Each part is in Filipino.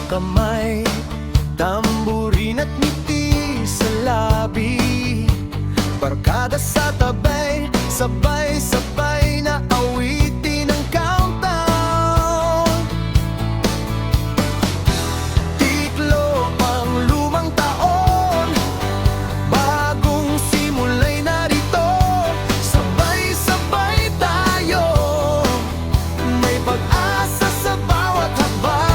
kamay, tamburin at ngiti sa labi. Barkada sa tabay, sabay-sabay na awitin ang countdown. Tiklo ang lumang taon, bagong simula'y narito. Sabay-sabay tayo, may pag-asa sa bawat hakbang.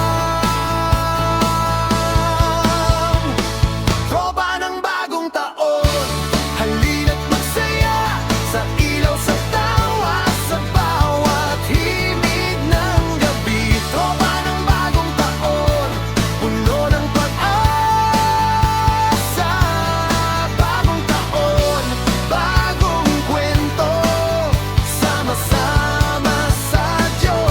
Tropa ng bagong taon, halina't magsaya sa ilaw, sa tawa, sa bawat himig ng gabi. Tropa ng bagong taon, puno ng pag-asa. Bagong taon, bagong kwento, sama-sama sa Diyos.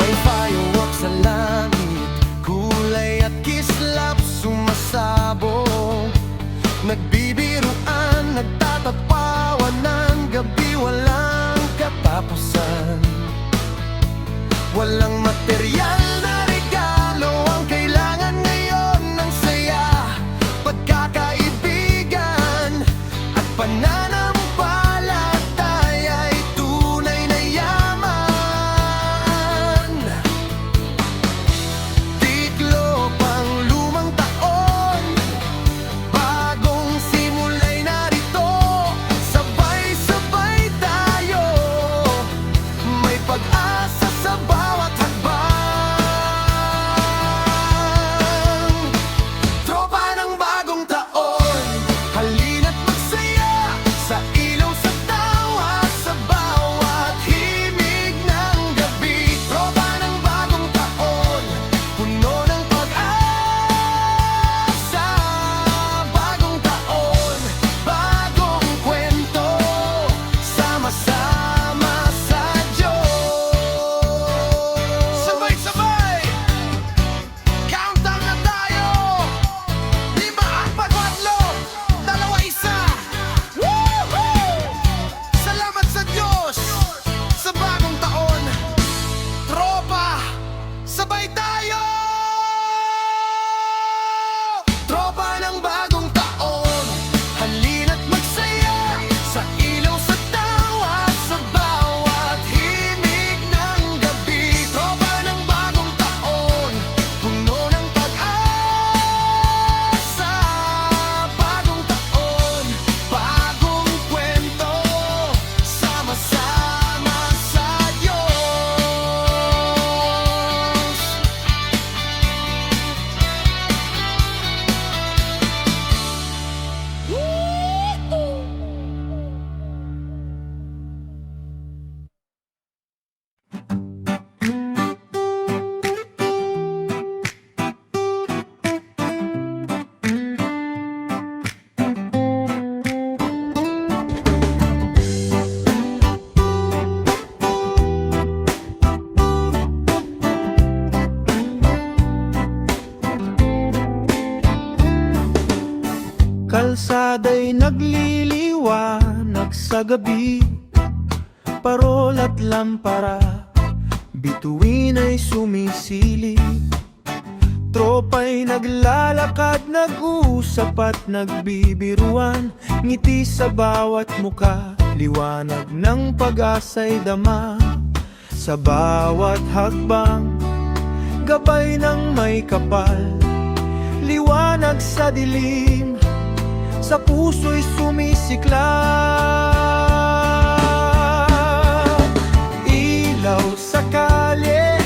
May fireworks sa langit, kulay at kislap sumasabog. Nagbibiruan, nagtatapawan ng gabi, walang katapusan. Walang material na regalo ang kailangan ngayon ng saya, pagkakaibigan at pananampalataya'y tunay na yaman. Tiklo pang lumang taon, bagong simula'y narito. Sabay-sabay tayo, may pag-asa sa bawat hakbang. Tropa ng bagong taon, halina't magsaya sa ilaw, sa tawa, sa bawat himig ng gabi. Tropa ng bagong taon, puno ng pag-asa. Bagong taon, bagong kwento, sama-sama sa Diyos. Sabay-sabay, countdown na tayo. 5, 4, 3, 2, 1. Woohoo! Salamat sa Diyos sa bagong taon. Tropa, sabay tayo! Tropa ng bagong taon, halina't magsaya sa ilaw, sa tawa, sa bawat himig ng gabi. Tropa ng bagong taon, puno ng pag-asa. Bagong taon, bagong kwento, sama-sama sa Diyos. Kalsada'y nagliliwanag sa gabi, parol at lampara, bituin ay sumisilip. Tropa'y naglalakad, nag-usap at nagbibiruan, ngiti sa bawat muka, liwanag ng pag-asa'y dama. Sa bawat hakbang, gabay ng may kapal, liwanag sa dilim, sa puso'y sumisiklab. Ilaw sa kalye,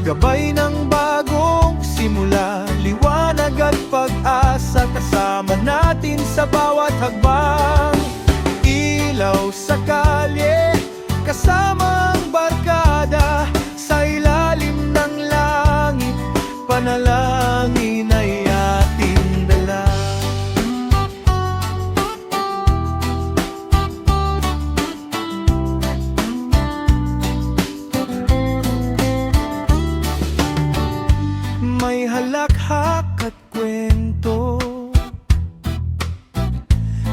gabay ng bagong simula, liwanag at pag-asa, kasama natin sa bawat hakbang. Ilaw sa kalye, kasama ang barkada, sa ilalim ng langit, panalangin ay ating dala. May halakhak at kwento,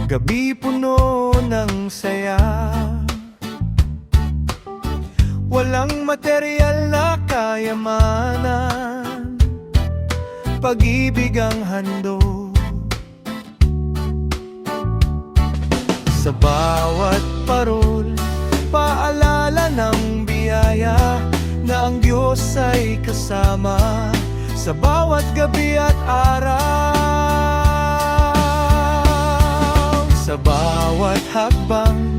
gabi puno ng saya, Walang material na kayamanan, pag-ibig ang handog. Sa bawat parol, paalala ng biyaya na ang Diyos ay kasama sa bawat gabi at araw. Sa bawat hakbang,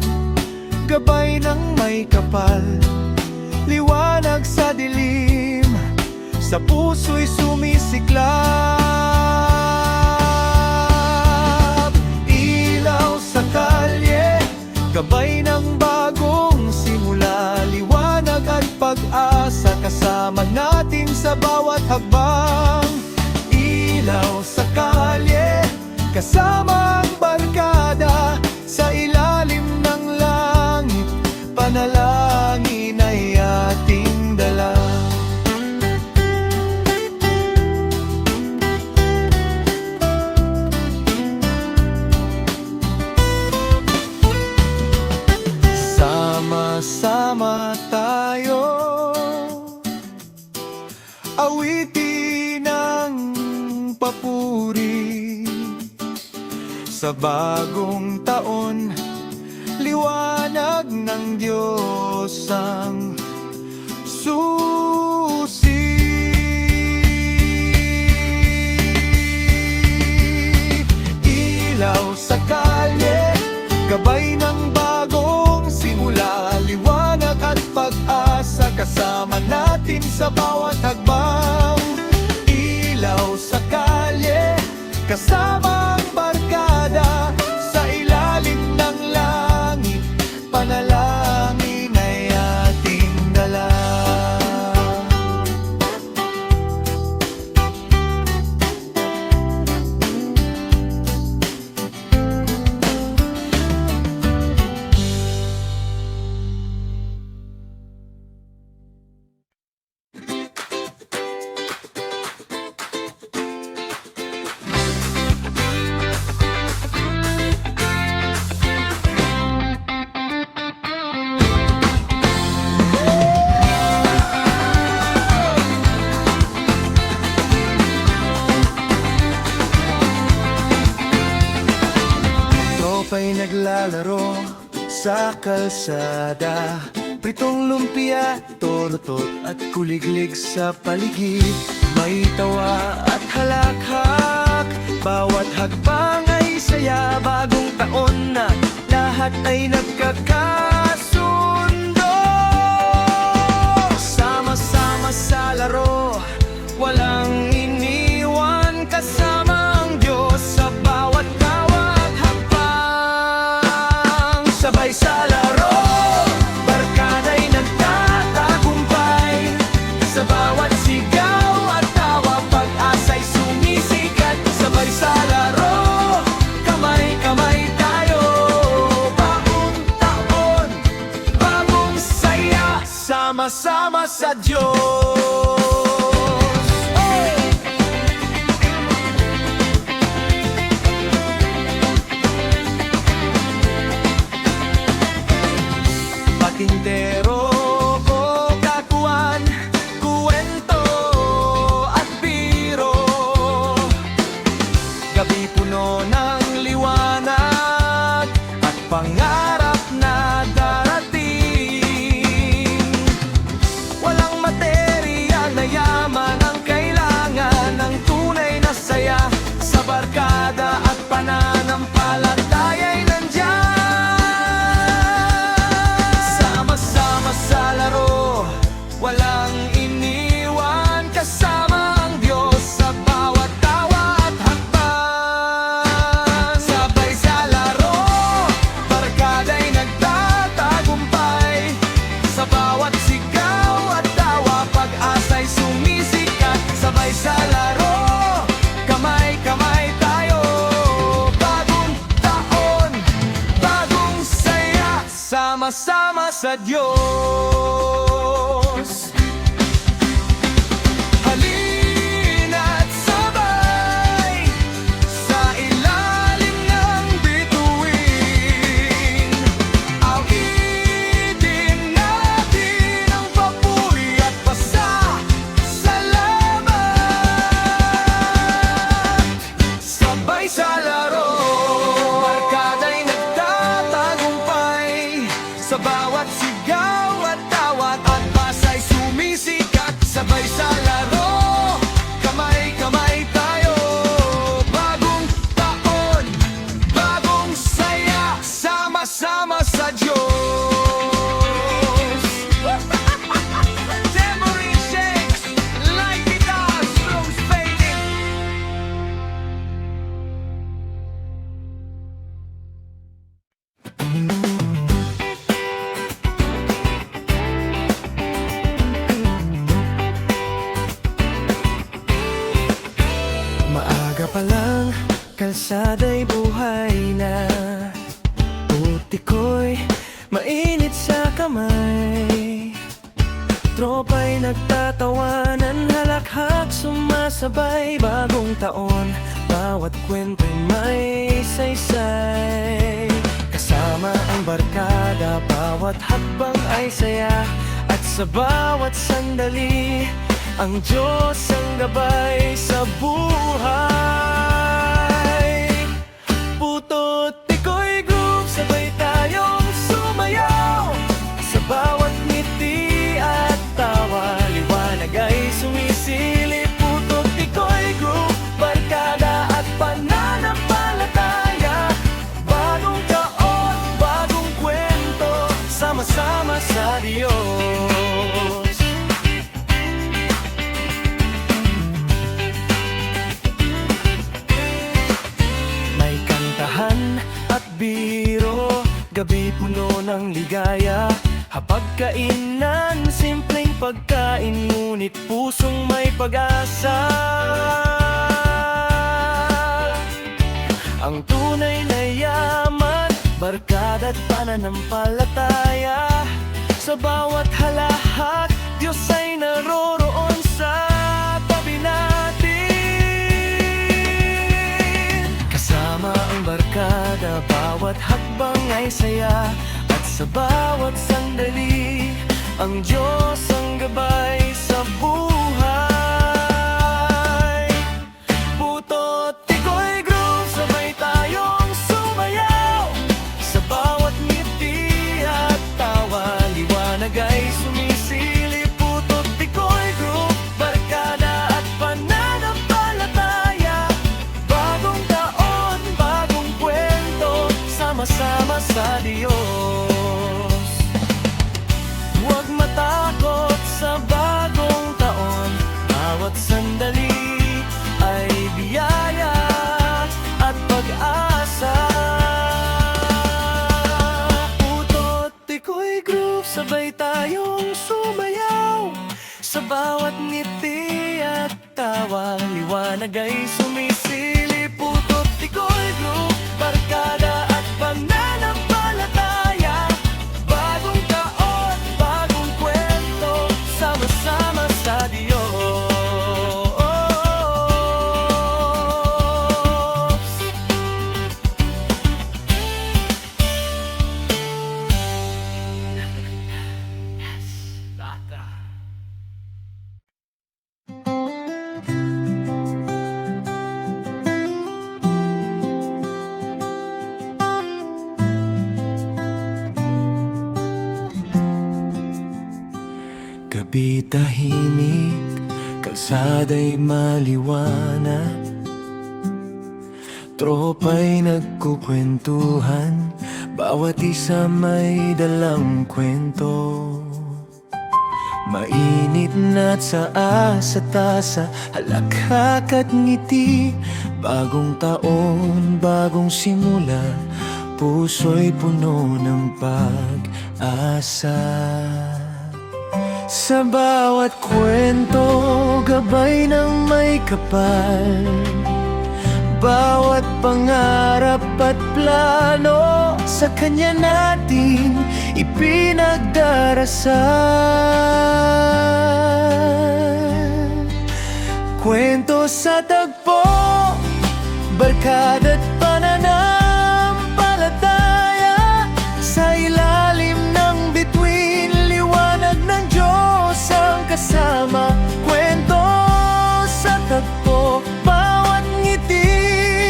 gabay ng may kapal, liwanag sa dilim, sa puso'y sumisiklab. Ilaw sa kalye, gabay ng bagong simula, liwanag at pag-asa kasama natin sa bawat hakbang. Ilaw sa kalye, kasama ang barkada, sa ilalim ng langit, panalangin ay ating dala. Sama-sama tayo, awitin ang papuri. Sa bagong taon, liwanag ng Diyos ang susi. Ilaw sa kalye, gabay ng bagong simula, liwanag at pag-asa kasama natin sa bawat hakbang. Ilaw sa kalye, kasama ang barkada, sa ilalim ng langit, panalangin ay ating dala. Tropa'y naglalaro sa kalsada, pritong lumpia, torotot at kuliglig sa paligid. May tawa at halakhak, bawat hakbang ay saya. Bagong taon na lahat ay nagkakasundo. Sama-sama sa laro, walang iniwan, kasama ang Diyos sa bawat bawat hakbang. Sabay sa laro, barkada'y nagtatagumpay, sa bawat sigaw at tawa, pag-asa'y sumisikat. Sabay sa laro, kamay-kamay tayo, bagong taon, bagong saya, sama-sama sa Diyos. Patintero o kakuan, kuwento at biro, gabi puno ng liwanag at pangarap na darating. Walang material na yaman ang kailangan ng tunay na saya, sa barkada at pananampalataya'y nandyan. Sa laro, walang iniwan, kasama ang Diyos sa bawat tawa at hakbang. Sabay sa laro, barkada'y nagtatagumpay, sa bawat sigaw at tawa, pag-asa'y sumisikat. Sabay sa laro, kamay-kamay tayo, bagong taon, bagong saya, sama-sama sa Diyos. Halina't sabay, sa ilalim ng bituin, awitin natin ang kalsada'y buhay na. Puti ko'y mainit sa kamay, tropa'y nagtatawanan, halakhak sumasabay. Bagong taon, bawat kwento'y may saysay. Kasama ang barkada, bawat hakbang ay saya. At sa bawat sandali, ang Diyos ang gabay sa buhay. Puto't Tikoy Group, sabay tayong sumayaw. Sa bawat ngiti at tawa, liwanag ay sumisilip. Puto't Tikoy Group, barkada at pananampalataya. Bagong taon, bagong kwento, sama-sama sa Diyos. May kantahan at biro, gabi puno ng ligaya. Hapagkainan, simpleng pagkain, ngunit pusong may pag-asa. Ang tunay na yaman, barkada't pananampalataya. Sa bawat halahak, Diyos ay naroroon sa tabi natin. Kasama ang barkada, bawat hakbang ay saya. At sa bawat sandali, ang Diyos ang gabay sa buhay. Puto't Tikoy Group, sabay tayong sumayaw. Sa bawat ngiti at tawa, liwanag ay sumisilip. Puto't Tikoy Group, barkada at pananampalataya. Bagong taon, bagong kwento, sama-sama sa Diyos. Huwag matakot sa bagong taon, bawat sandali ay biyaya at pag-asa. Puto't Tikoy Group, sabay tayong sumayaw. Sa bawat ngiti at tawa, liwanag ay sumisilip. Puto't Tikoy Group, barkada at pananampalataya. Bagong taon, bagong kwento, sama-sama sa Diyos. Gabi tahimik, kalsada'y maliwanag. Tropa'y nagkukwentuhan, bawat isa may dalang kwento. Mainit na't sa asa tasa, halakhak at ngiti. Bagong taon, bagong simula, puso'y puno ng pag-asa. Sa bawat kwento, gabay ng may kapal. Bawat pangarap at plano, sa Kanya natin ipinagdarasal. Kwento sa tagpo, barkada't pananampalataya. Sa ilalim ng bituin, liwanag ng Diyos ang kasama. Kwento sa tagpo, bawat ngiti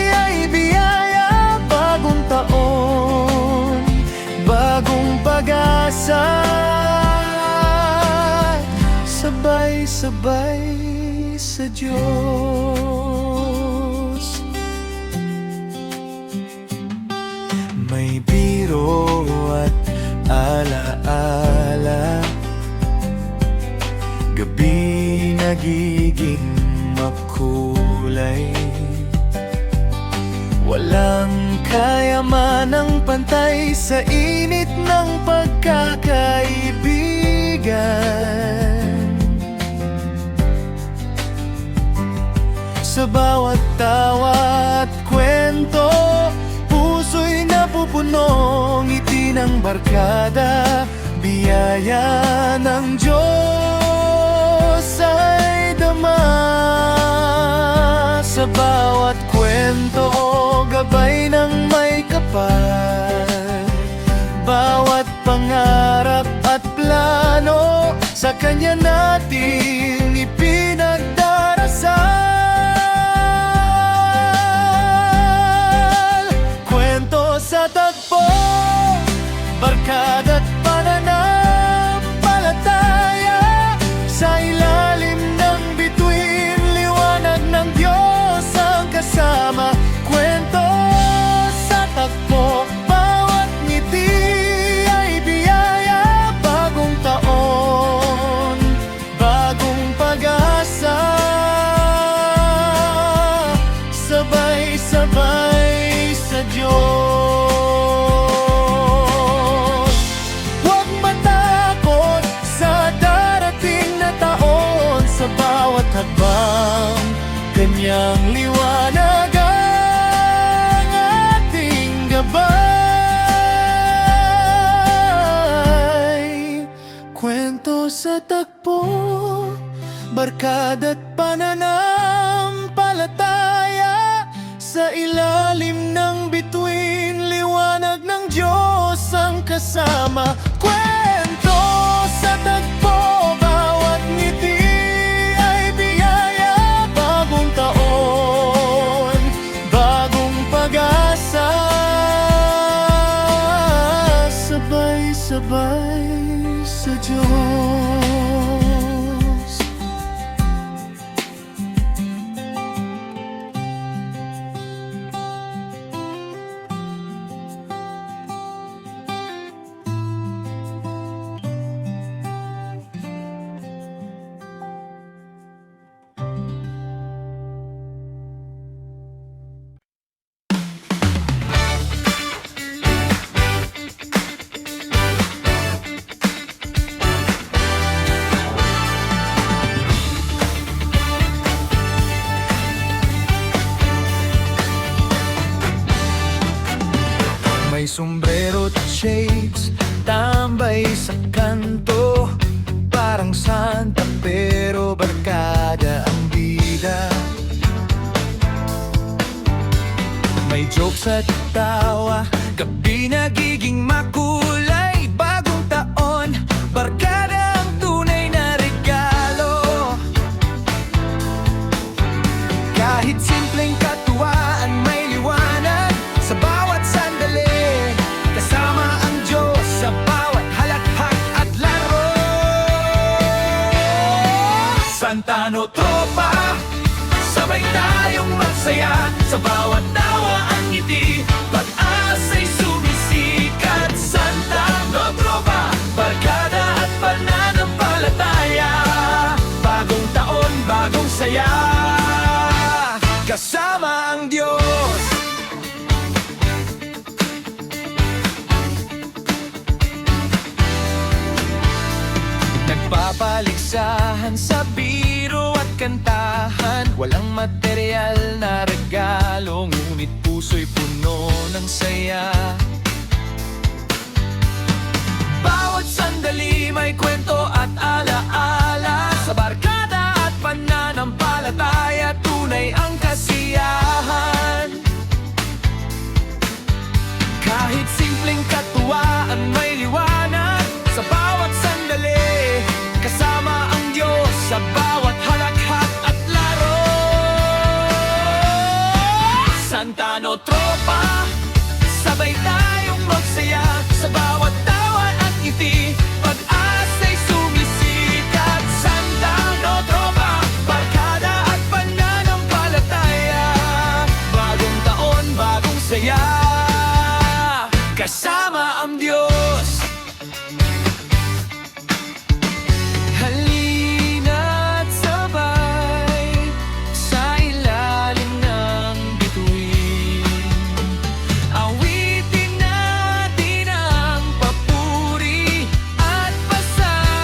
ay biyaya. Bagong taon, bagong pag-asa. Sabay-sabay sa Diyos. May biro at alaala, gabi nagiging makulay. Walang kayamanang pantay sa init ng pagkakaibigan. Sa bawat tawa at kwento, kwento, puso'y napupuno, ngiti ng barkada, biyaya ng Diyos ay dama. Sa bawat kwento, gabay ng may kapal, bawat pangarap at plano, sa Kanya natin ipinagdarasal. Kwento sa tagpo, barkada't pananampalataya, sa ilalim ng bituin, liwanag ng Diyos ang kasama. Kwento sa tagpo, bawat ngiti ay biyaya, bagong taon, bagong pag-asa, sabay-sabay sa Diyos. Huwag matakot sa darating na taon, sa bawat hakbang, Kanyang liwanag ang ating gabay. Kwento sa tagpo, barkada't pananampalataya, sa ilalim ng bituin, liwanag ng Diyos ang kasama. Kwento sa tagpo, bawat ngiti ay biyaya, bagong taon, bagong pag-asa, sabay-sabay sa Diyos. May sombrero at shades, tambay sa kanto, parang santa pero barkada ang bida. May jokes at tawa, gabi nagiging makulay, bagong taon, barkada ang tunay na regalo. Kahit simpleng katuwaan, may liwanag sa bawat sandali, kasama ang Diyos sa bawat halakhak at laro. Santano tropa, sabay tayong magsaya, sa bawat tawa ang ngiti, pag-asa'y sumisikat. Santano tropa, barkada at pananampalataya, bagong taon, bagong saya, kasama ang Diyos. Nagpapaligsahan sa biro at kantahan, walang material na regalo, ngunit puso'y puno ng saya. Bawat sandali may kwento at alaala, sa barkada at pananampalataya, tunay ang kasiyahan. Kahit simpleng katuwaan, may liwanag sa bawat sandali, kasama ang Diyos sa bawat halakhak at laro. Santano tropa, sabay tayong magsaya, sa bawat tawa at ngiti, pag-asa'y sumisikat. Santano tropa, barkada at pananampalataya, bagong taon, bagong saya, kasama ang Diyos. Halina't sabay sa ilalim ng bituin, awitin natin ang papuri at pasasalamat.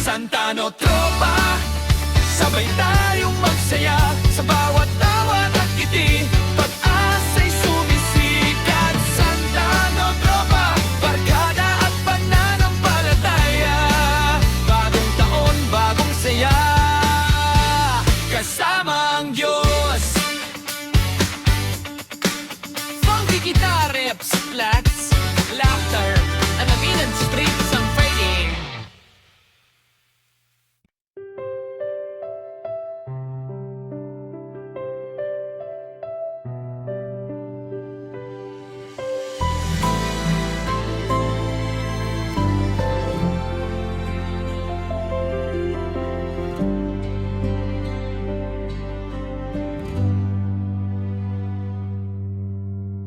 Santano tropa, sabay tayong magsaya,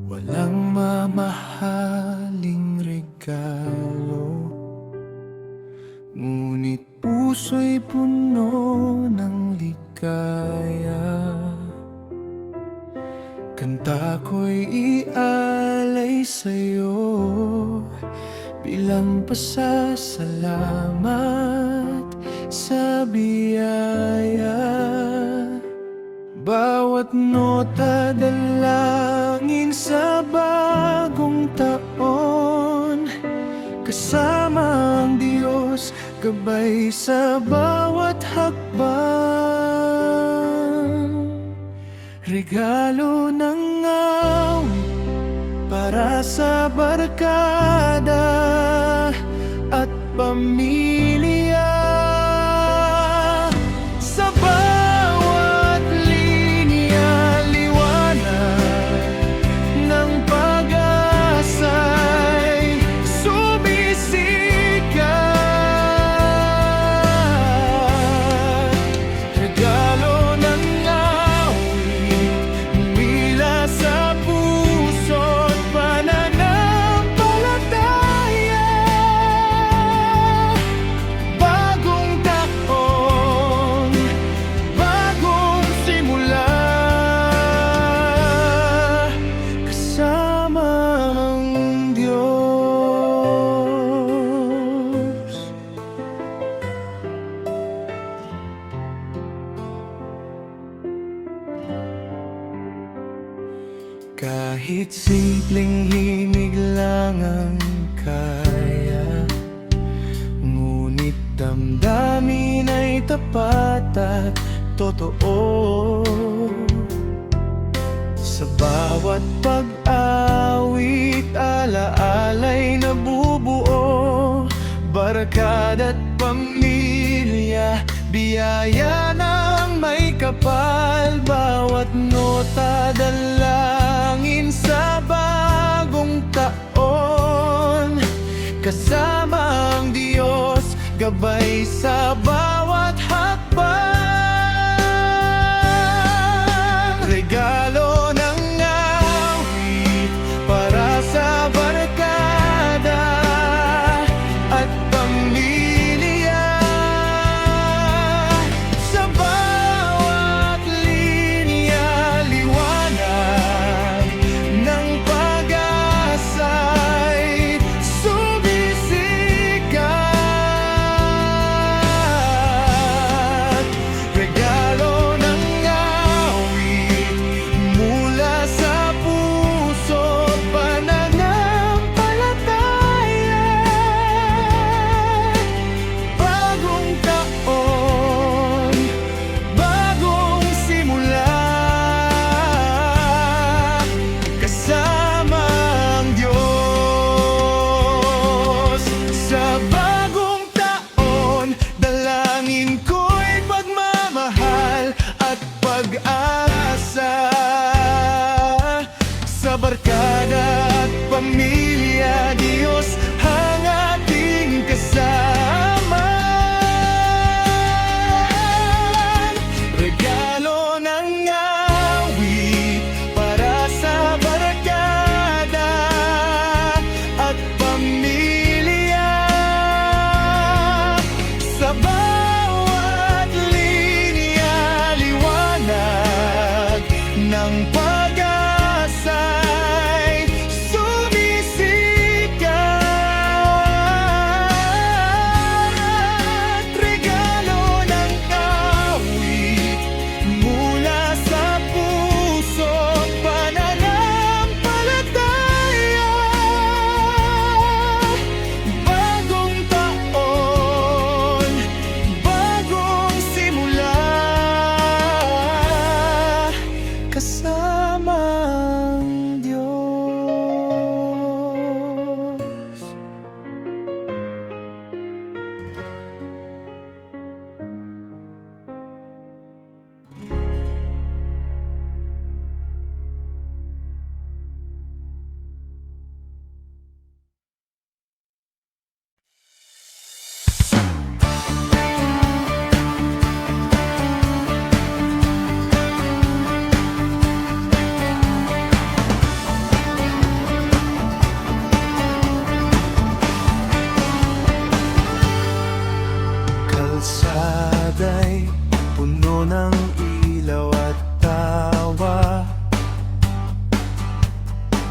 Walang mamahaling regalo, ngunit puso'y puno ng ligaya. Kanta ko'y ialay sa'yo bilang pasasalamat sa biyaya. Bawat nota dalangin sa bagong taon, kasama ang Diyos, gabay sa bawat hakbang. Regalo ng awit para sa barkada at pamilya. Sa bawat linya, liwanag ng pag-asa'y sumisikat. Regalo ng awit mula sa puso't pananampalataya. Bagong taon, bagong simula, kasama ang Diyos. Kahit simpleng himig lang ang kaya, ngunit damdamin ay tapat at totoo. Sa bawat pag-awit, alaala'y nabubuo. Barkada't pamilya, biyaya ng may kapal. Bawat nota dalangin sa bagong taon, kasama ang Diyos, gabay sa bawat hakbang. Regalo ng awit para sa barkada at pamilya. Sa bawat linya, liwanag ng pag-asa'y sumisikat. Regalo ng awit mula sa puso't pananampalataya. Bagong taon, bagong simula, kasama ang Diyos. Sa bagong taon, dalangin ko'y pagmamahal at pag-asa. Sa barkada at pamilya, Diyos ang ating kasama. Regalo ng awit para sa barkada at pamilya. Sa bawat linya, liwanag ng pag-asa'y sumisikat.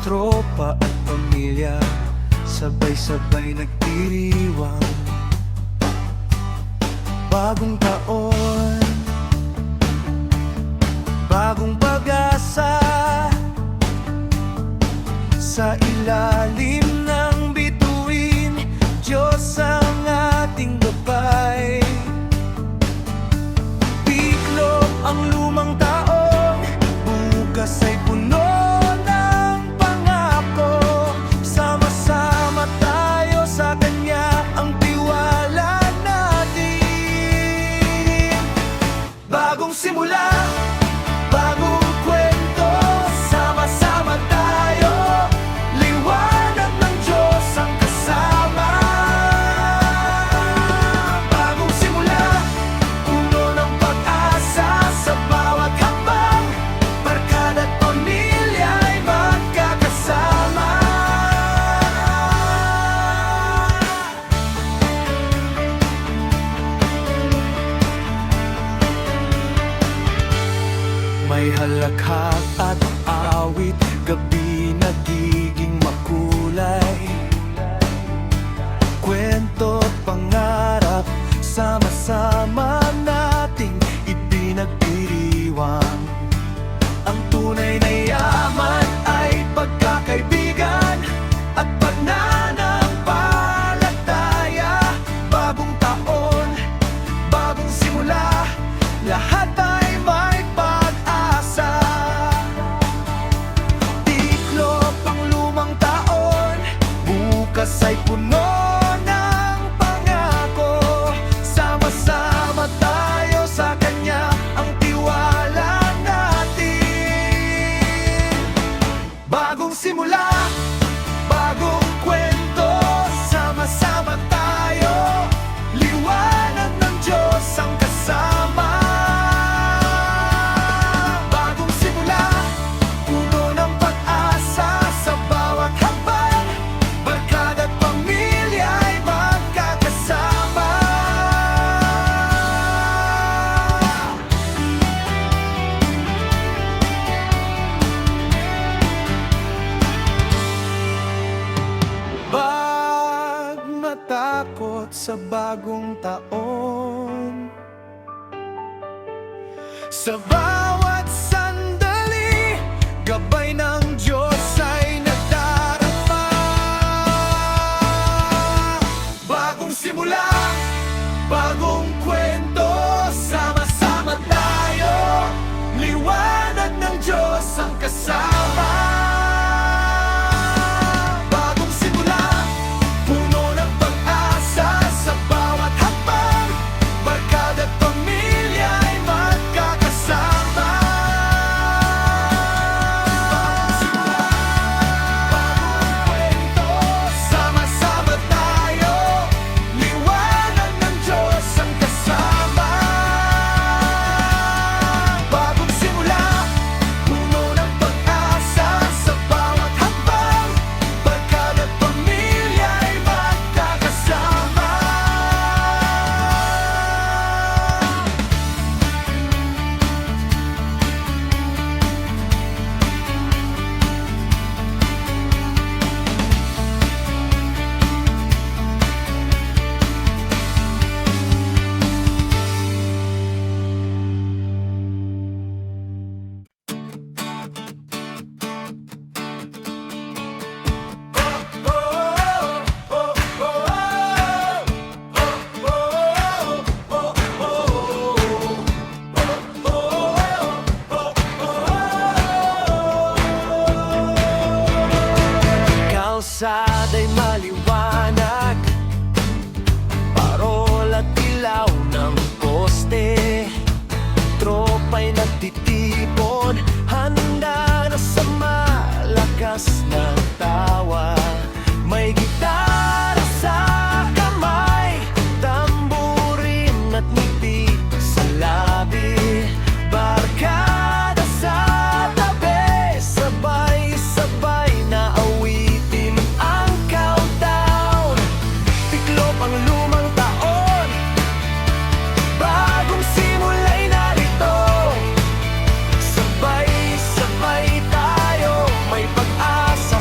tropa at pamilya, sabay-sabay nagdiriwang. Bagong taon, bagong pag-asa, sa ilalim ng bituin, Diyos ang ating gabay. Tiklop ang lumang taon, bukas ay puno ng pangako. Sama-sama tayo sa Kanya, ang tiwala natin. Bagong simula, bagong kwento, sama-sama tayo. Liwanag ng Diyos ang kasama. Bagong simula, puno ng pag-asa, sa bawat hakbang, barkada at pamilya ay magkakasama. May halakhak at awit, gabi nagiging makulay. Kwento at pangarap, sama-sama nating ipinagdiriwang. Ang tunay na yaman ay pagkakaibigan at pananampalataya. Bagong taon, bagong simula, lahat ay may pag-asa. Tiklop ang lumang taon, bukas ay puno ng pangako. Sama-sama tayo sa Kanya, ang tiwala natin. Bagong simula, bagong kwento, sama-sama tayo. Liwanag ng Diyos ang kasama. Bagong simula, puno ng pag-asa, sa bawat hakbang, barkada at pamilya ay magkakasama. Wag matakot sa bagong taon. Sa bawat sandali, gabay ng Diyos ay nadarama. Bagong simula, bagong kwento, sama-sama tayo. Liwanag ng Diyos ang kasama. Bagong simula, puno ng pag-asa, sa bawat hakbang, barkada at pamilya ay magkakasama. Bagong simula, bagong kwento, sama-sama tayo. Liwanag ng Diyos ang kasama. Bagong simula, puno ng pag-asa, sa bawat hakbang, barkada at pamilya ay magkakasama. Kalsada'y maliwanag, parol at ilaw ng poste. Tropa'y nagtitipon, handa na sa malakas na tawa. May gitara sa kamay, tamburin at ngiti sa labi. Barkada sa tabi, sabay-sabay na awitin ang countdown. Tiklop ang lumang taon, bagong simula'y narito. Sabay-sabay tayo, may pag-asa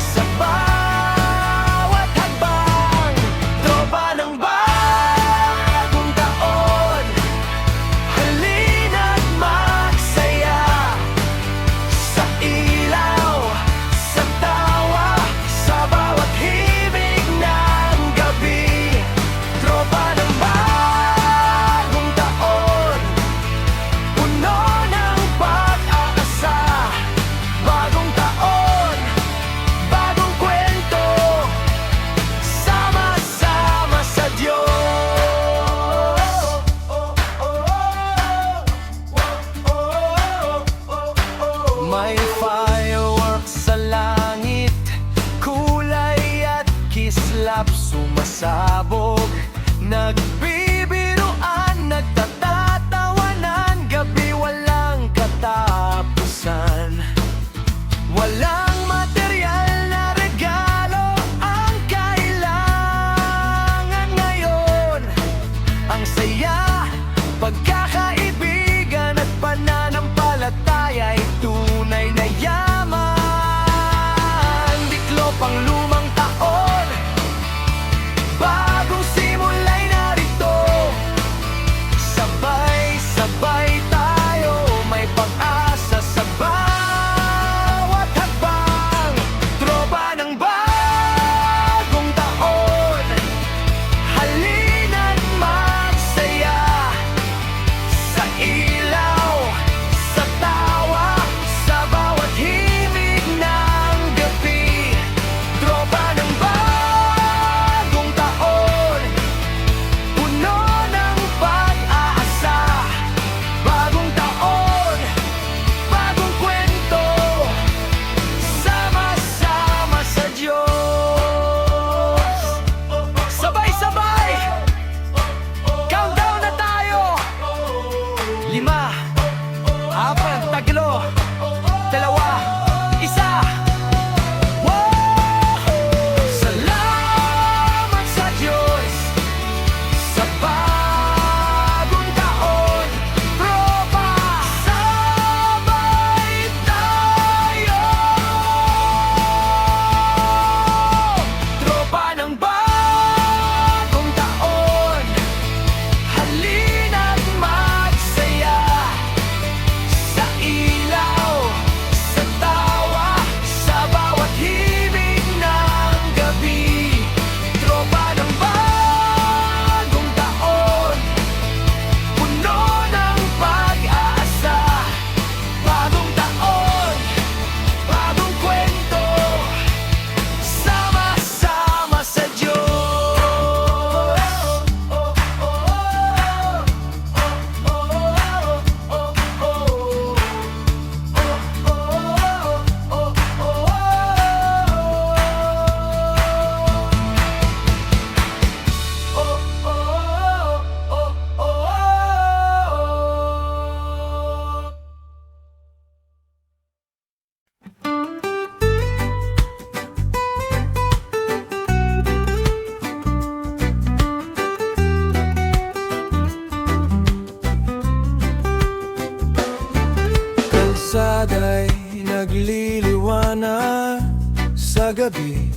gabi,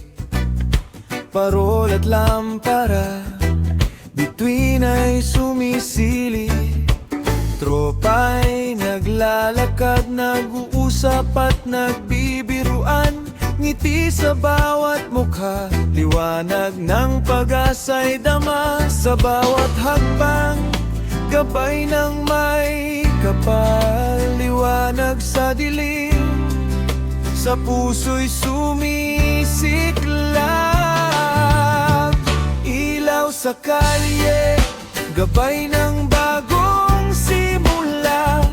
parol at lampara, bituin ay sumisili. Tropa'y naglalakad, nag-uusap at nagbibiruan. Ngiti sa bawat mukha, liwanag ng pag-asa'y dama. Sa bawat hakbang, gabay ng may kapal, liwanag sa dilim, sa puso'y sumisiklab. Ilaw sa kalye, gabay ng bagong simula,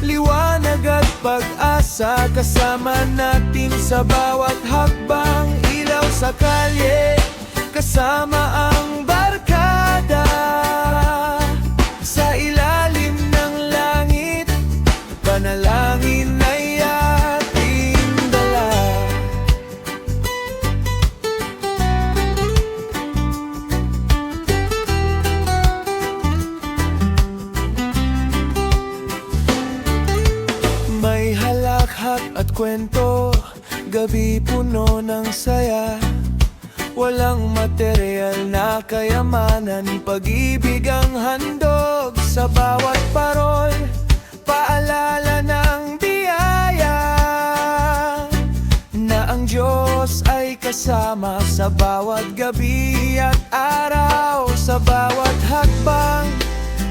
liwanag at pag-asa kasama natin sa bawat hakbang. Ilaw sa kalye, kasama ang barkada, sa ilalim ng langit, panalangin ay ating dala. May halakhak at kwento, gabi puno ng saya. Walang materyal na kayamanan, pag-ibig ang handog. Sa bawat parol, paalala ng biyaya, na ang Diyos ay kasama sa bawat gabi at araw. Sa bawat hakbang,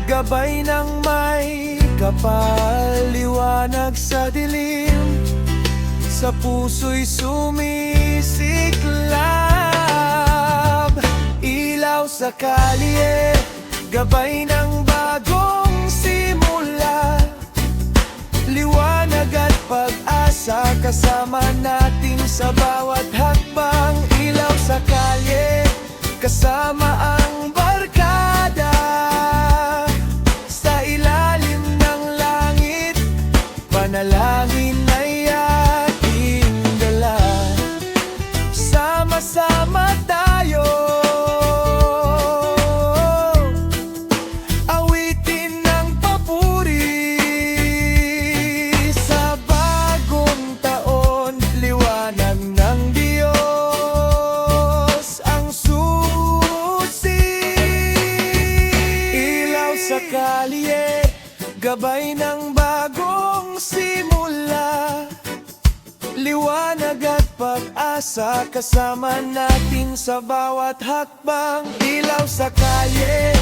gabay ng may kapal, liwanag sa dilim, sa puso'y sumisiklab. Ilaw sa kalye, gabay ng bagong simula, liwanag at pag-asa kasama natin sa bawat hakbang. Ilaw sa kalye, kasama ang barkada, sa ilalim ng langit, panalangin ay ating dala. Sama-sama tayo, awitin ng papuri. Sa bagong taon, liwanag ng Diyos ang susi. Ilaw sa kalye, gabay ng bagong simula, liwanag at pag-asa kasama natin sa bawat hakbang. Ilaw sa kalye,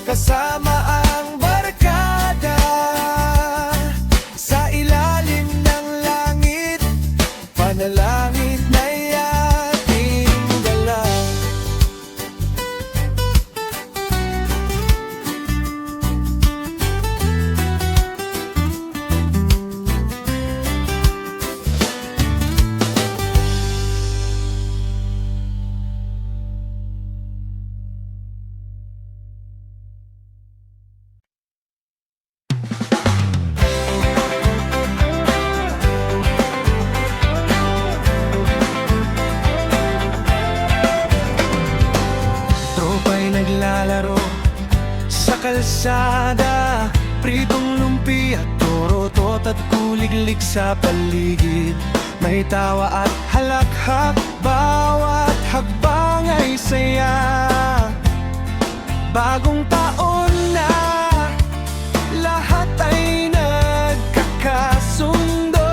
kasama ang barkada, sa ilalim ng langit, panalangin ay ating dala. Tropa'y naglalaro sa kalsada, pritong lumpia, torotot at kuliglig sa paligid. May tawa at halakhak, bawat hakbang ay saya. Bagong taon na, lahat ay nagkakasundo.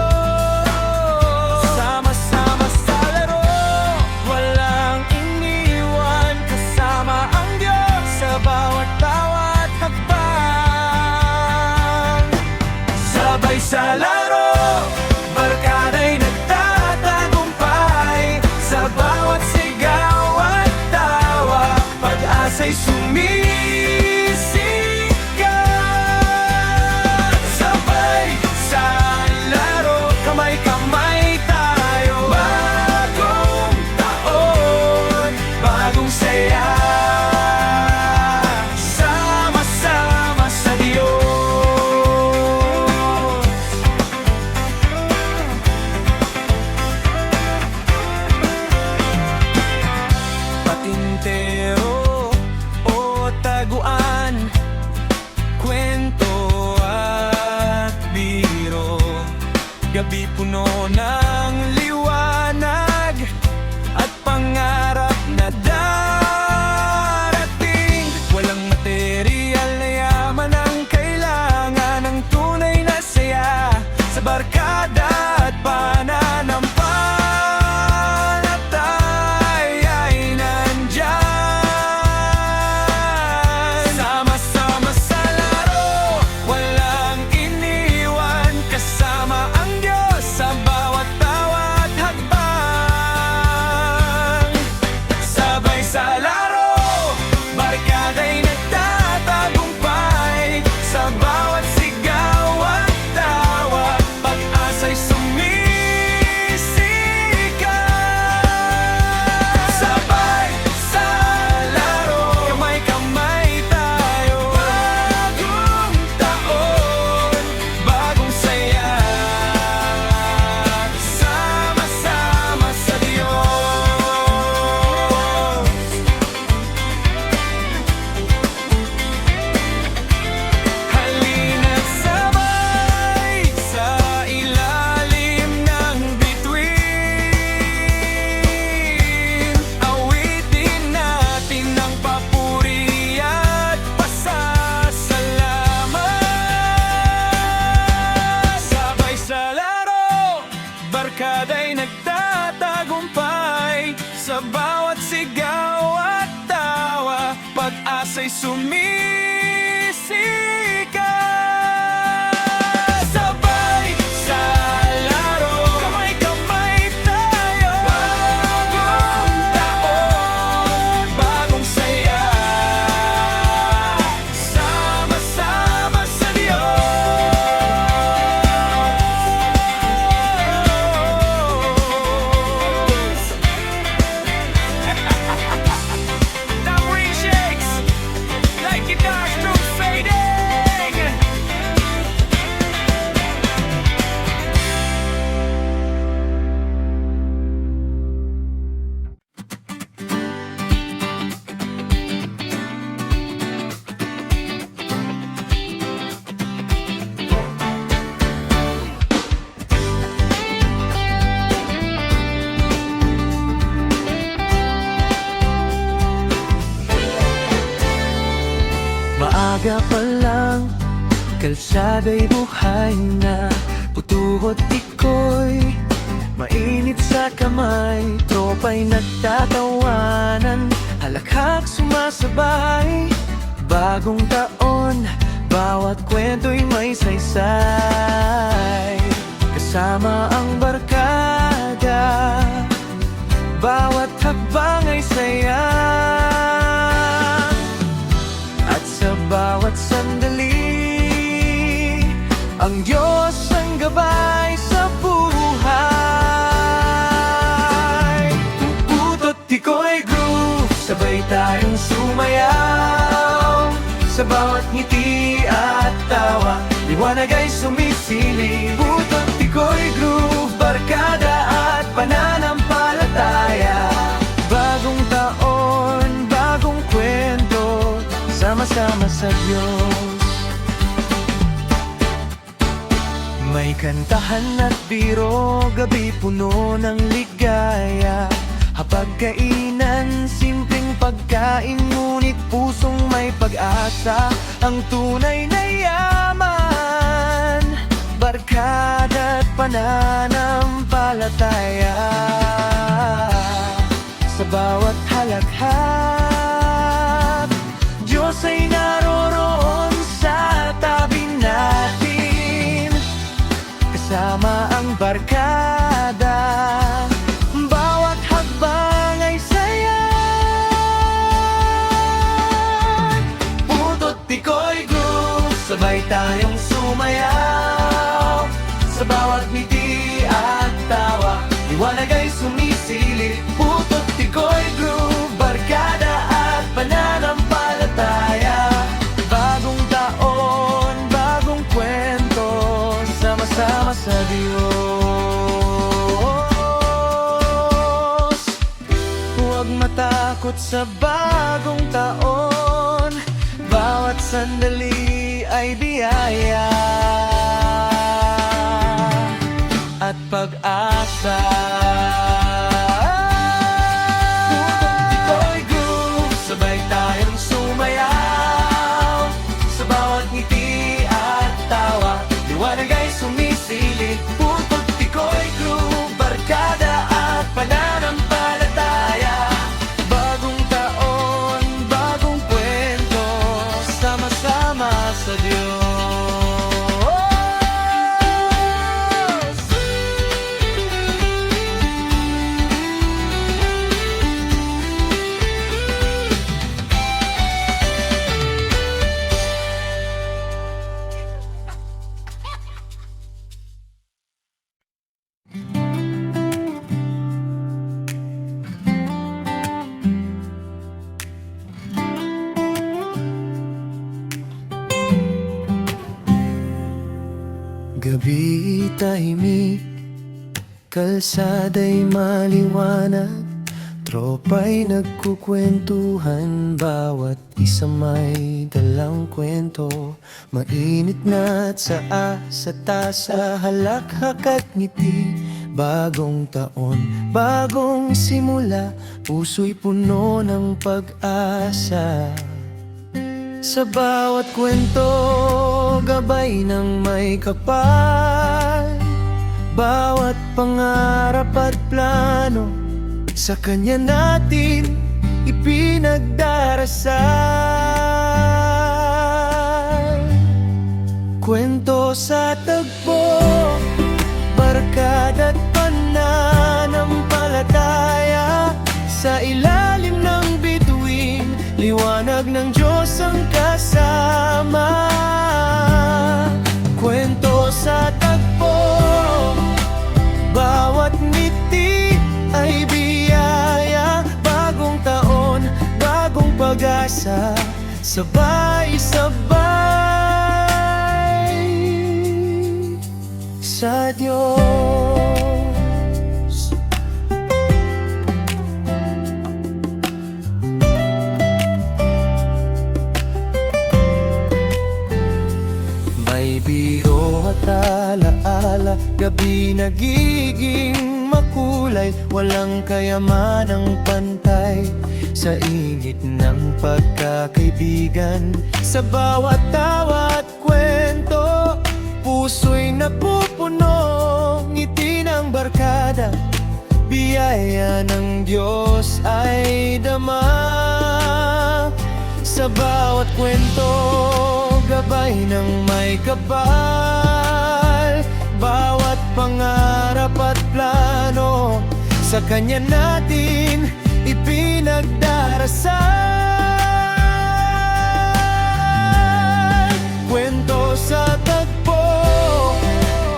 Sama-sama sa laro, walang iniwan, kasama ang Diyos sa bawat hakbang. Sabay sa laro, barkada'y nagtatagumpay, sa bawat sigaw at tawa, pag-asa'y sumisip. Sa bawat sigaw at tawa, pag-asa'y sumisikat. Sabay sa laro, kamay-kamay tayo. Bagong taon, bagong saya, sama-sama sa Diyos. Tambourine shakes like guitars through fading. Maaga pa lang, kalsada'y buhay na. Putuhot iko'y mainit sa kamay. Tropa'y nagtatawanan, halakhak sumasabay. Bagong taon, bawat kwento'y may saysay. Kasama ang barkada, bawat hakbang ay saya. At sa bawat sandali, ang Diyos ang gabay sa buhay. Puputot iko'y groove, sabay tayong sumayaw. Sa bawat ngiti at tawa, liwanag ay sumisilip. Puputot iko'y groove, barkada at pananampalataya. Bagong taon, bagong kwento, sama-sama sa Diyos. May kantahan at biro, gabi puno ng ligaya. Hapagkainan, simpleng pagkain, ngunit pusong may pag-asa. Ang tunay na yaman, barkada at pananampalataya. Sa bawat halakhak, Diyos ay naroroon sa tabi natin. Kasama ang barkada, bawat hakbang ay saya. Putot iko'y groove, sabay tayong sumayaw. Sa bawat ngiti at tawa, liwanag ay sumisilip. Putot iko'y groove, barkada at pananampalataya. Bagong taon, bagong kwento, sama-sama sa Diyos. Huwag matakot sa bagong taon, bawat sandali ay biyaya at pag-asa. Putot iko'y groove, sabay tayong sumayaw. Sa bawat ngiti at tawa, liwanag ay sumisilip. Putot iko'y groove, barkada at pananampalataya. Bagong taon, bagong kwento, sama-sama sa Diyos. Gabi tahimik, kalsada'y maliwanag. Tropa'y nagkukwentuhan, bawat isa may dalang kwento. Mainit na sa tasa, halakhak at ngiti. Bagong taon, bagong simula, puso'y puno ng pag-asa. Sa bawat kwento, gabay ng may kapal. Bawat pangarap at plano, Sa Kanya natin ipinagdarasal. Kwento sa tagpo, barkada't pananampalataya. Sa ilalim ng bituin, liwanag ng Diyos ang kasama. Kwento sa tagpo, bawat ngiti ay biyaya. Bagong taon, bagong pag-asa, sabay-sabay sa Diyos. May biro at alaala, gabi nagiging makulay. Walang kayamanang pantay sa init ng pagkakaibigan. Sa bawat tawa at kwento, puso'y napupuno. Ngiti ng barkada, biyaya ng Diyos ay dama. Sa bawat kwento, gabay ng may kapal. Bawat pangarap at plano, sa Kanya natin ipinagdarasal. Kwento sa tagpo,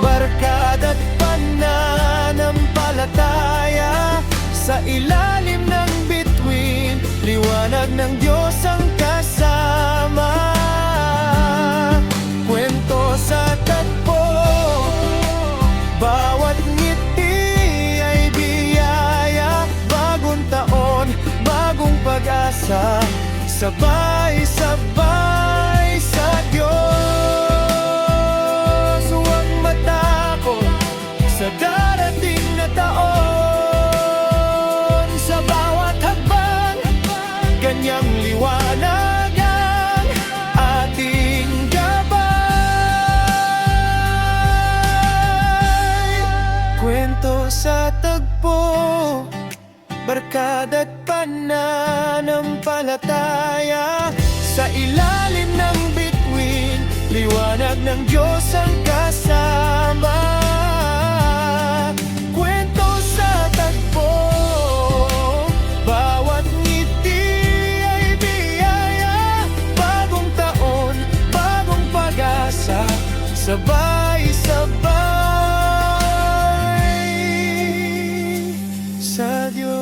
barkada't pananampalataya. Sa ilalim ng bituin, liwanag ng Diyos ang kasama. Kwento sa tagpo, bawat ngiti ay biyaya. Bagong taon, bagong pag-asa, sabay-sabay sa Diyos. Huwag matakot sa darating na taon. Sa bawat hakbang, Kanyang liwanag ang ating gabay. Kwento sa tagpo, barkada't pananampalataya. Sa ilalim ng bituin, liwanag ng Diyos ang kasama. Kwento sa tagpo, bawat ngiti ay biyaya. Bagong taon, bagong pag-asa, sabay-sabay sa Diyos.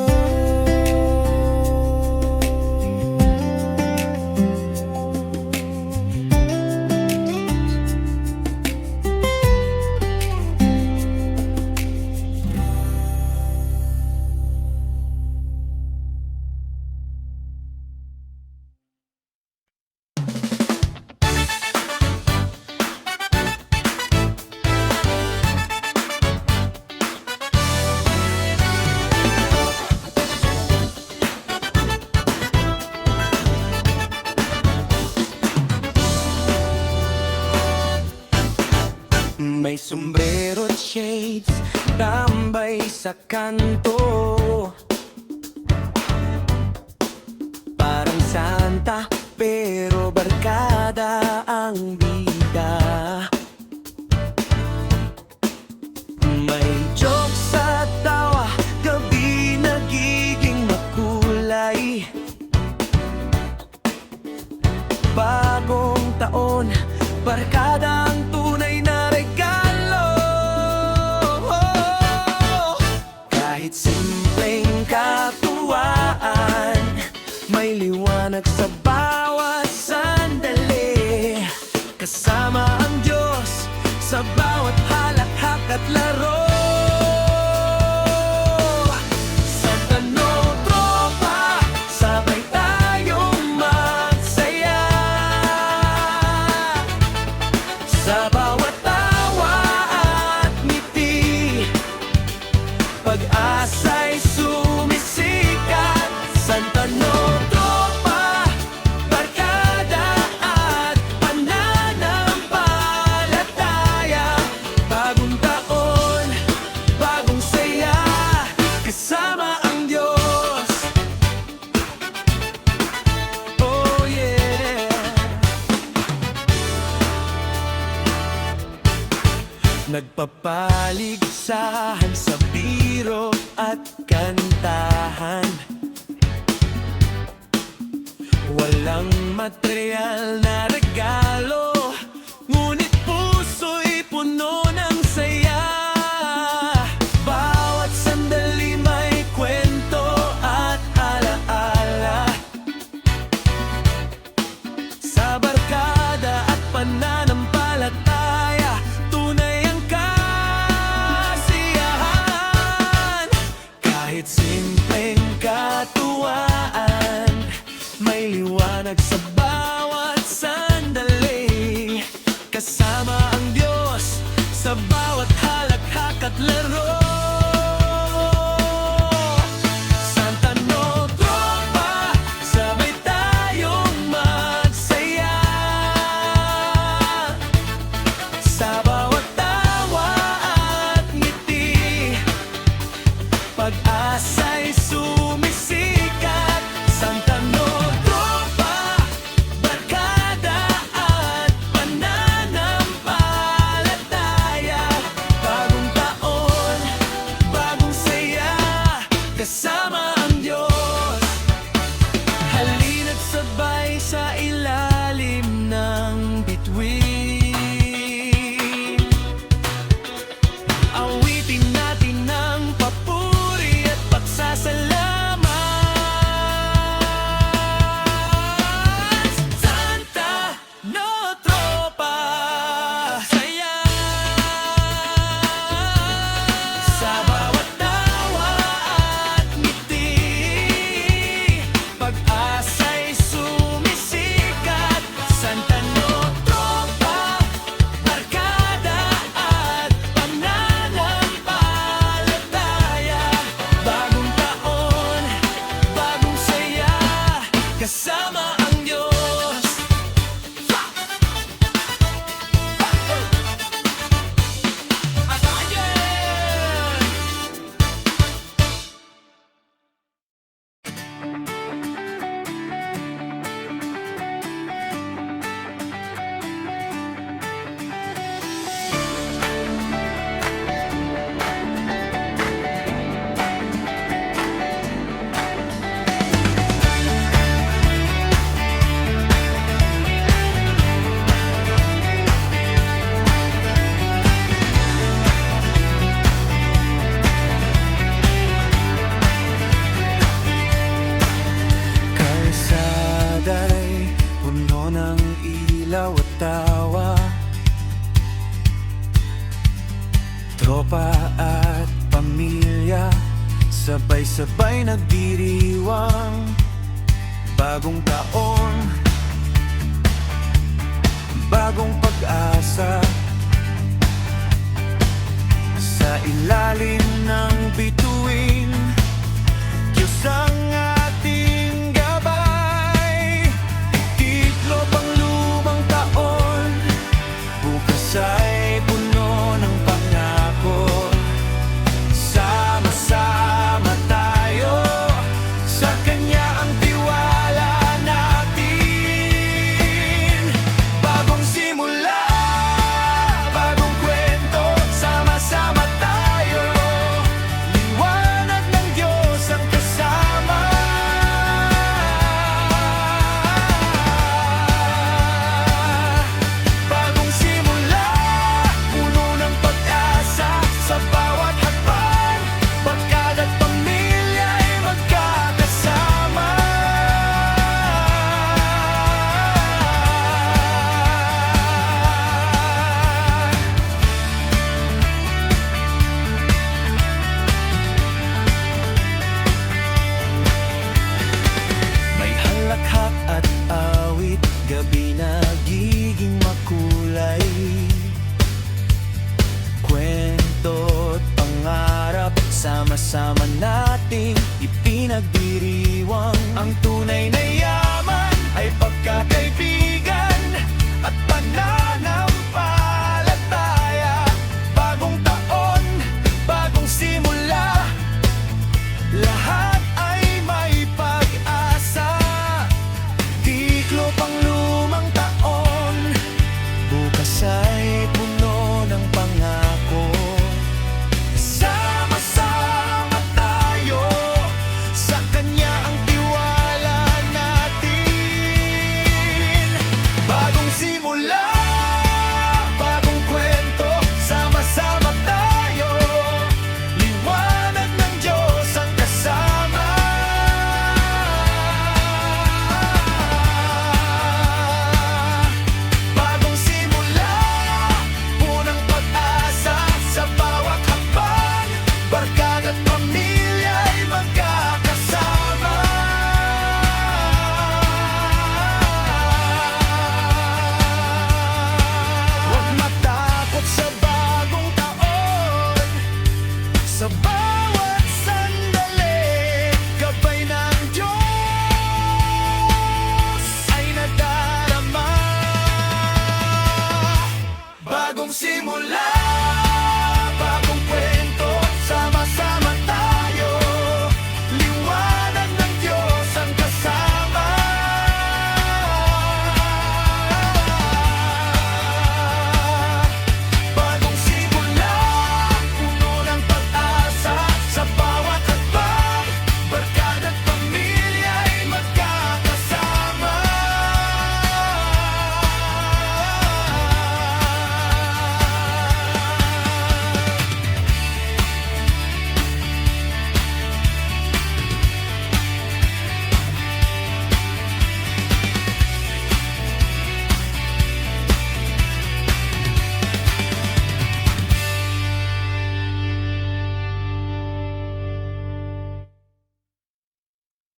May sombrero at shades, tambay sa kanto. Parang santa, pero barkada ang bida. May joke sa tawa, gabi nagiging makulay. Bagong taon, barkada ang tunay na regalo. Kahit simpleng katuwaan, may liwanag sa bawat sandali. Kasama ang Diyos sa bawat halakhak at laro. Sa tanong tropa, sabay tayong magsaya. Sa bawat tawa at ngiti, pag-asa'y sumisikat. Sa tanong tropa, Nagpapaligsahan sa biro at kantahan. Walang material na regalo, ngunit puso'y puno ng saya. Bawat sandali may kwento at alaala, sa barkada at pananampalataya, tunay ang kasiyahan. Kahit simpleng katuwaan, may liwanag sa bawat sandali. Kasama ang Diyos sa bawat halakhak at laro. Santa No Tropa, sabay tayong magsaya. Sa bawat tawa at ngiti, pag-asa'y sumisikat. Santa No Tropa, barkada at pananampalataya. Bagong taon, bagong saya, kasama ang Diyos. Halina't sabay sa ilalim ng bituin, awitin natin ng papuri at pagsasalamat. Santa No Tropa, saya sa bawat tawa at ngiti, pag-asa'y sumisikat. Santa No Tropa, barkada at pananampalataya. Bagong taon, bagong saya, kasama ang Diyos. Again! Kalsada'y puno ng ilaw at tawa, tropa at pamilya, sabay-sabay nagdiriwang. Bagong taon, bagong pag-asa, sa ilalim ng bituin, Diyos ang ating gabay. Titlo pang lumang taon, bukas ay puno ng pangako. Sama-sama tayo, sa Kanya ang tiwala natin. Bagong simula, bagong kwento, sama-sama tayo. Liwanag ng Diyos ang kasama. Bagong simula, puno ng pag-asa, sa bawat hakbang, barkada at pamilya ay magkakasama. May halakhak at awit, gabi nagiging makulay. Kwento't pangarap, sama-sama nating ipinagdiriwang. Ang tunay na yaman ay pagkakaibigan.